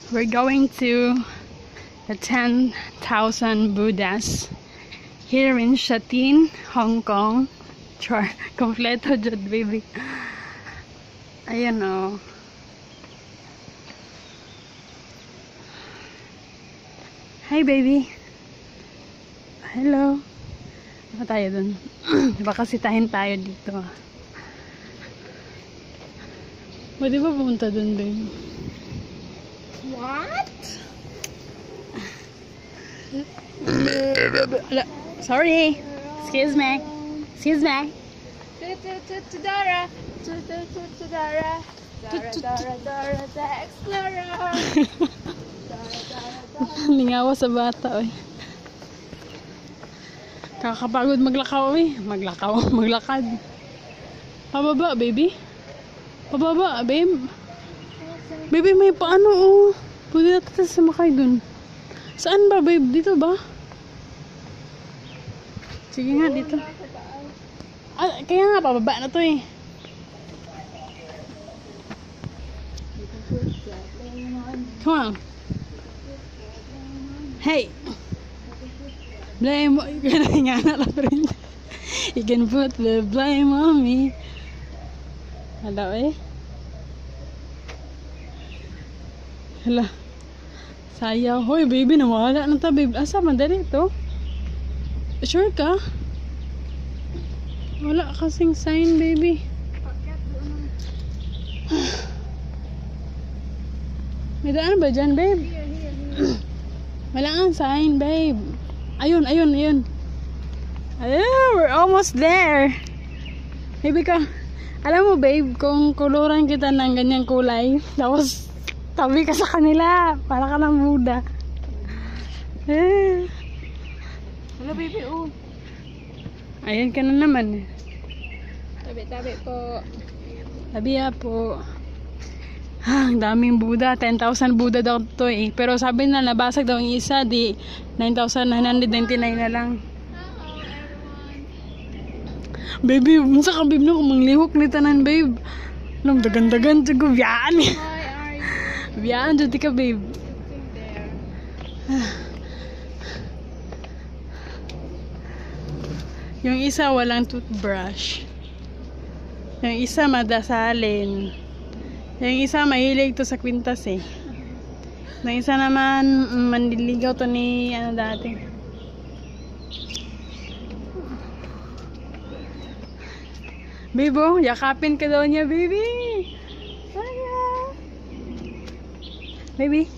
We're going to the 10,000 Buddhas here in Shatin, Hong Kong. Char, kompleto jud baby. Ayan o. Hi baby. Hello. Ano tayo dun? Baka sitahin tayo dito. Pwede ba pumunta dun, babe? What? Sorry. Excuse me. Excuse me. To Dara. To Dara. Dara the Explorer. Lingawa sa bata, oy. Kakapagod maglakaw, oy. Maglakad. Pababa, baby. Pababa, babe. Baby, may paano, oh. Pwede natin sumakay dun. Saan ba, babe? Dito ba? Sige nga, dito. Ah, kaya nga, pababa na to, eh. Come on. Hey. Blame, you can put the blame on me. Hello, eh? Hala. Sayaw. Hoy, baby, nawala na ta, babe. Asa, madali to? Sure ka? Wala kasing sign, baby. May daan ba dyan, babe? Wala ang sign, babe. Ayun. Ayun, we're almost there. Maybe ka. Alam mo, babe, kung kuluran kita ng ganyang kulay, tapos tabi ka sa kanila, para ka ng Buddha. Hello, baby, oh. Ayan ka na naman. Tabi po. Tabi po. Ang daming Buddha. 10,000 Buddha daw to, eh. Pero sabi na, nabasag daw yung isa, di 9,999 na lang. Baby, unsa ka, babe, no? Manglihok ni tanan, babe. Alam, dagan-dagan, tigo, biyaan. Why are you Biyaan, dyan ka, babe. sitting there? Yung isa, walang toothbrush. Yung isa, madasalin. Yung isa, mahilig to sa kwintas, eh. Yung isa naman, manliligaw to ni, ano dati. Babe, oh, yakapin ka daw niya, baby.Aya. Baby.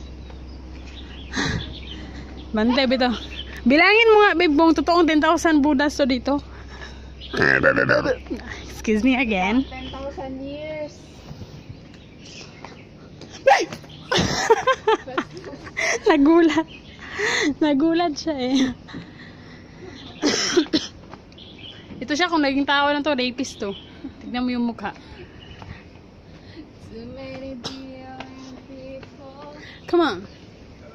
Bantay, bito. Bilangin mo nga, babe, kung totoong 10,000 Buddhas to dito. Excuse me again. 10,000 years. Nagulat siya, eh. Ito siya, kung naging tao lang to, rapist to. Tignan mo yung mukha. Too many billion people Come on.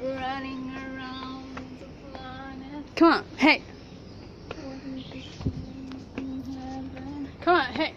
running around the planet. Come on. Hey. Come on. Hey.